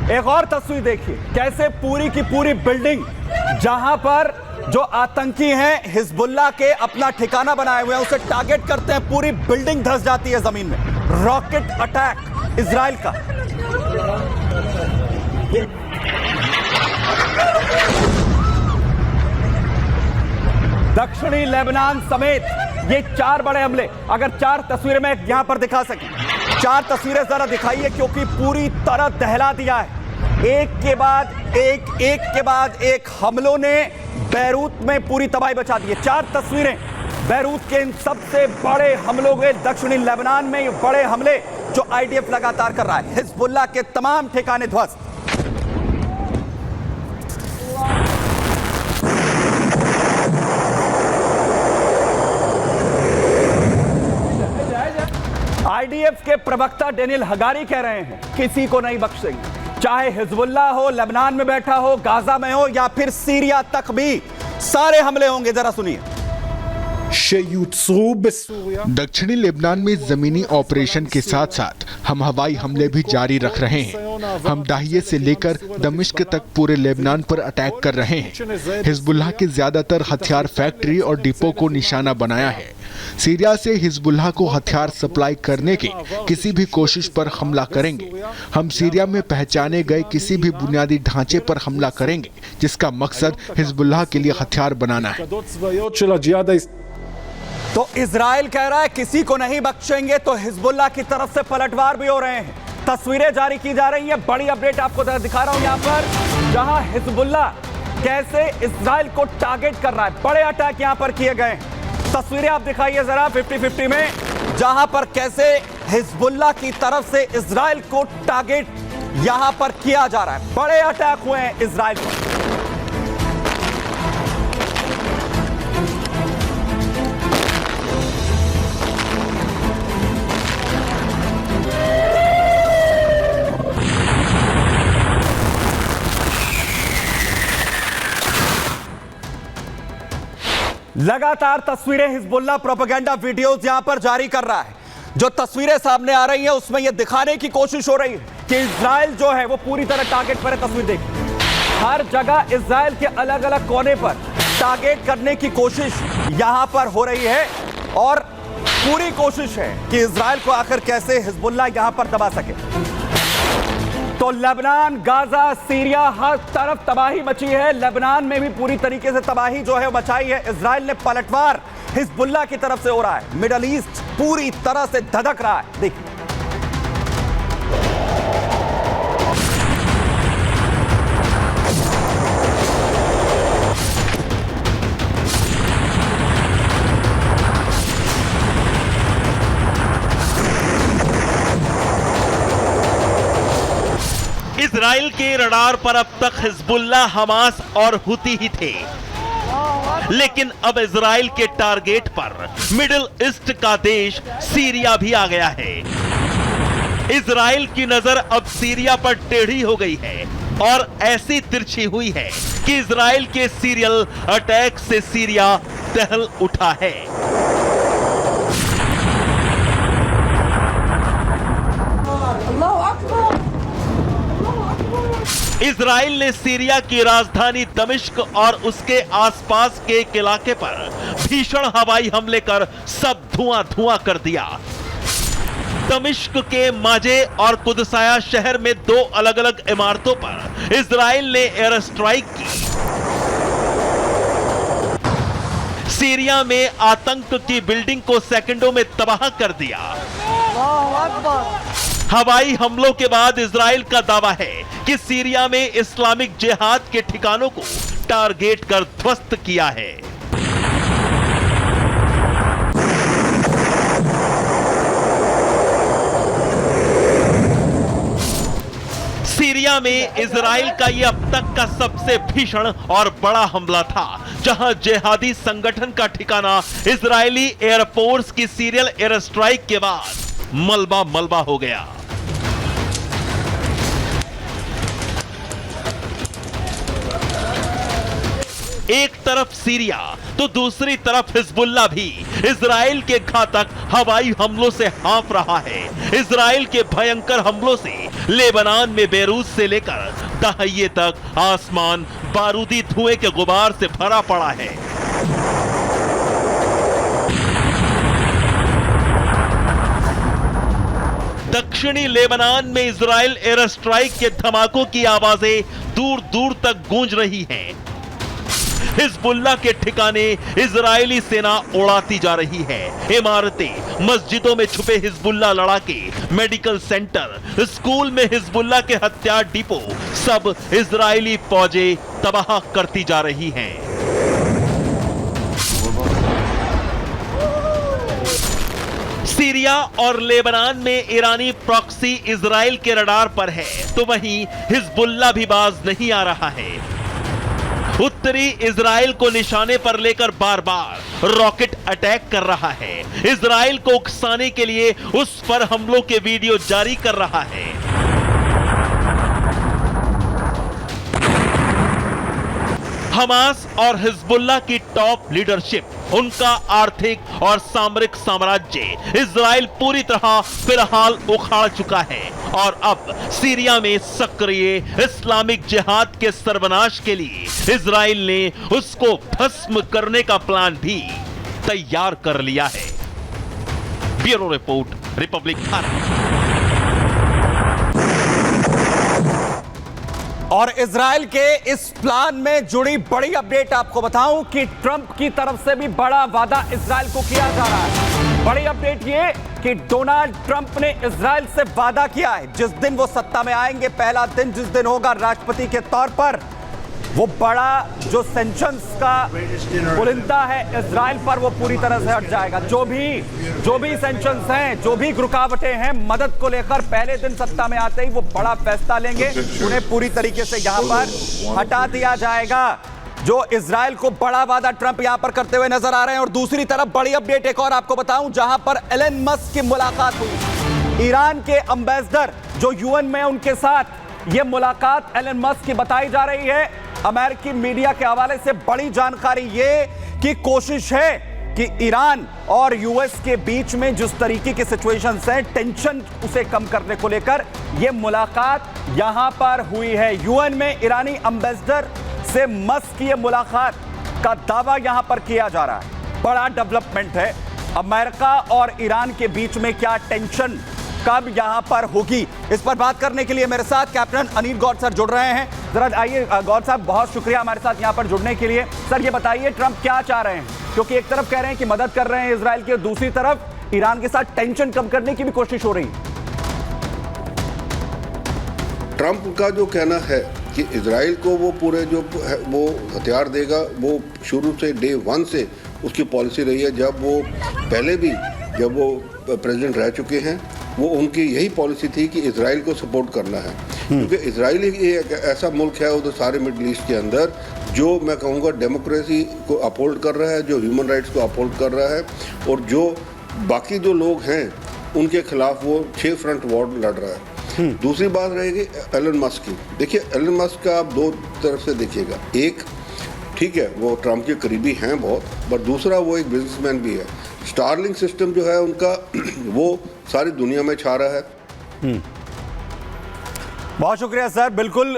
एक और तस्वीर देखिए, कैसे पूरी की पूरी बिल्डिंग जहां पर जो आतंकी हैं हिजबुल्लाह के अपना ठिकाना बनाए हुए हैं उसे टारगेट करते हैं, पूरी बिल्डिंग धंस जाती है जमीन में। रॉकेट अटैक इजराइल का। दक्षिणी लेबनान समेत ये 4 बड़े हमले। अगर 4 तस्वीरें मैं यहां पर दिखा सकें, 4 तस्वीरें जरा दिखाइए, क्योंकि पूरी तरह दहला दिया है। एक के बाद एक हमलों ने बैरूत में पूरी तबाही मचा दी है। 4 तस्वीरें बैरूत के इन सबसे बड़े हमलों के, दक्षिणी लेबनान में ये बड़े हमले जो आईडीएफ लगातार कर रहा है। हिजबुल्लाह के तमाम ठिकाने ध्वस्त। आईडीएफ के प्रवक्ता डेनियल हगारी कह रहे हैं किसी को नहीं बख्शेंगे, चाहे हिजबुल्लाह हो, लेबनान में बैठा हो, गाजा में हो या फिर सीरिया तक भी सारे हमले होंगे। जरा सुनिए। दक्षिणी लेबनान में जमीनी ऑपरेशन के साथ साथ हम हवाई हमले भी जारी रख रहे हैं। हम दाहिए से लेकर दमिश्क तक पूरे लेबनान पर अटैक कर रहे हैं। हिजबुल्लाह के ज्यादातर हथियार फैक्ट्री और डिपो को निशाना बनाया है। सीरिया से हिजबुल्लाह को हथियार सप्लाई करने की किसी भी कोशिश पर हमला करेंगे। हम सीरिया में पहचाने गए किसी भी बुनियादी ढांचे पर हमला करेंगे जिसका मकसद हिजबुल्लाह के लिए हथियार बनाना है। तो इजराइल कह रहा है किसी को नहीं बख्शेंगे, तो हिजबुल्लाह की तरफ से पलटवार भी हो रहे हैं। तस्वीरें जारी की जा रही हैं। बड़ी अपडेट आपको दिखा रहा हूं यहां पर, जहां हिजबुल्लाह कैसे इजराइल को टारगेट कर रहा है। बड़े अटैक यहां पर किए गए। तस्वीरें आप दिखाइए जरा 50-50 में, जहां पर कैसे हिजबुल्लाह की तरफ से इजराइल को टारगेट यहां पर किया जा रहा है। बड़े अटैक हुए हैं इजराइल पर। लगातार तस्वीरें हिजबुल्लाह प्रोपेगेंडा वीडियोस यहां पर जारी कर रहा है। जो तस्वीरें सामने आ रही हैं उसमें यह दिखाने की कोशिश हो रही है कि इजराइल जो है वो पूरी तरह टारगेट पर है। तस्वीर देखिए, हर जगह इजराइल के अलग अलग कोने पर टारगेट करने की कोशिश यहां पर हो रही है और पूरी कोशिश है कि इजराइल को आखिर कैसे हिजबुल्लाह यहां पर दबा सके। तो लेबनान, गाजा, सीरिया, हर तरफ तबाही मची है। लेबनान में भी पूरी तरीके से तबाही जो है मचाई है। इजराइल ने पलटवार हिजबुल्लाह की तरफ से हो रहा है। मिडल ईस्ट पूरी तरह से धधक रहा है। देखिए, इजराइल के रडार पर अब तक हिजबुल्लाह, हमास और हुती ही थे, लेकिन अब इजराइल के टारगेट पर मिडिल ईस्ट का देश सीरिया भी आ गया है। इजराइल की नजर अब सीरिया पर टेढ़ी हो गई है और ऐसी तिरछी हुई है कि इजराइल के सीरियल अटैक से सीरिया दहल उठा है। इजराइल ने सीरिया की राजधानी दमिश्क और उसके आसपास के एक इलाके पर भीषण हवाई हमले कर सब धुआं धुआं कर दिया। दमिश्क के माजे और कुदसाया शहर में 2 अलग अलग इमारतों पर इजराइल ने एयर स्ट्राइक की। सीरिया में आतंक की बिल्डिंग को सेकंडों में तबाह कर दिया। हवाई हमलों के बाद इजराइल का दावा है कि सीरिया में इस्लामिक जिहाद के ठिकानों को टारगेट कर ध्वस्त किया है। सीरिया में इजराइल का यह अब तक का सबसे भीषण और बड़ा हमला था, जहां जिहादी संगठन का ठिकाना इजरायली एयरफोर्स की सीरियल एयर स्ट्राइक के बाद मलबा मलबा हो गया। एक तरफ सीरिया तो दूसरी तरफ हिजबुल्लाह भी इजराइल के घातक हवाई हमलों से हाँफ रहा है। इजराइल के भयंकर हमलों से लेबनान में बेरूत से लेकर दाहिये तक आसमान बारूदी धुएं के गुबार से भरा पड़ा है। दक्षिणी लेबनान में इजराइल एयर स्ट्राइक के धमाकों की आवाजें दूर दूर तक गूंज रही हैं। हिजबुल्लाह के ठिकाने इजरायली सेना उड़ाती जा रही है। इमारतें, मस्जिदों में छुपे हिजबुल्लाह लड़ाके, मेडिकल सेंटर, स्कूल में हिजबुल्लाह के हथियार डिपो, सब इजरायली फौजें तबाह करती जा रही हैं। सीरिया और लेबनान में ईरानी प्रॉक्सी इजराइल के रडार पर है, तो वहीं हिजबुल्लाह भी बाज नहीं आ रहा है। उत्तरी इजराइल को निशाने पर लेकर बार बार रॉकेट अटैक कर रहा है। इजराइल को उकसाने के लिए उस पर हमलों के वीडियो जारी कर रहा है। हमास और हिजबुल्लाह की टॉप लीडरशिप, उनका आर्थिक और सामरिक साम्राज्य इजराइल पूरी तरह फिलहाल उखाड़ चुका है और अब सीरिया में सक्रिय इस्लामिक जिहाद के सर्वनाश के लिए इजराइल ने उसको भस्म करने का प्लान भी तैयार कर लिया है। Bureau report, Republic Bharat. और इजराइल के इस प्लान में जुड़ी बड़ी अपडेट आपको बताऊं कि ट्रंप की तरफ से भी बड़ा वादा इजराइल को किया जा रहा है। बड़ी अपडेट ये कि डोनाल्ड ट्रंप ने इजराइल से वादा किया है, जिस दिन वो सत्ता में आएंगे, पहला दिन जिस दिन होगा राष्ट्रपति के तौर पर, वो बड़ा जो सैंक्शंस का पुलिंदा है इजराइल पर, वो पूरी तरह से हट जाएगा। जो भी सैंक्शंस हैं, जो भी रुकावटें हैं मदद को लेकर, पहले दिन सत्ता में आते ही वो बड़ा फैसला लेंगे, उन्हें पूरी तरीके से यहां पर हटा दिया जाएगा। जो इजराइल को बड़ा वादा ट्रंप यहां पर करते हुए नजर आ रहे हैं। और दूसरी तरफ बड़ी अपडेट एक और आपको बताऊं, जहां पर एलन मस्क की मुलाकात हुई ईरान के एम्बेसडर जो यूएन में, उनके साथ यह मुलाकात एलन मस्क की बताई जा रही है। अमेरिकी मीडिया के हवाले से बड़ी जानकारी ये कि कोशिश है कि ईरान और यूएस के बीच में जिस तरीके की सिचुएशंस है, टेंशन उसे कम करने को लेकर यह मुलाकात यहां पर हुई है। यूएन में ईरानी एम्बेसडर से मस्क की मुलाकात का दावा यहां पर किया जा रहा है। बड़ा डेवलपमेंट है। अमेरिका और ईरान के बीच में क्या टेंशन कब यहां पर होगी, इस पर बात करने के लिए मेरे साथ कैप्टन अनिल गौड़ सर जुड़ रहे हैं। जरा आइए गौड़ साहब, बहुत शुक्रिया हमारे साथ यहां पर जुड़ने के लिए। सर ये बताइए ट्रंप क्या चाह रहे हैं, क्योंकि एक तरफ कह रहे हैं कि मदद कर रहे हैं इजराइल की, दूसरी तरफ ईरान के साथ टेंशन कम करने की भी कोशिश हो रही है। ट्रंप का जो कहना है कि इजराइल को वो पूरे जो वो हथियार देगा, वो शुरू से डे 1 से उसकी पॉलिसी रही है। जब वो पहले भी जब वो प्रेसिडेंट रह चुके हैं, वो उनकी यही पॉलिसी थी कि इजराइल को सपोर्ट करना है, क्योंकि इजराइल ही एक ऐसा मुल्क है उधर सारे मिडल ईस्ट के अंदर जो मैं कहूँगा डेमोक्रेसी को अपहोल्ड कर रहा है, जो ह्यूमन राइट्स को अपहोल्ड कर रहा है, और जो बाकी जो लोग हैं उनके खिलाफ वो 6 फ्रंट वॉर लड़ रहा है। दूसरी बात रहेगी एलन मस्क की। देखिए एलन मस्क का आप दो तरफ से देखिएगा, एक ठीक है वो ट्रंप के करीबी हैं बहुत, बट दूसरा वो एक बिजनेसमैन भी है। स्टारलिंक सिस्टम जो है उनका वो सारी दुनिया में छा रहा है। बहुत शुक्रिया सर। बिल्कुल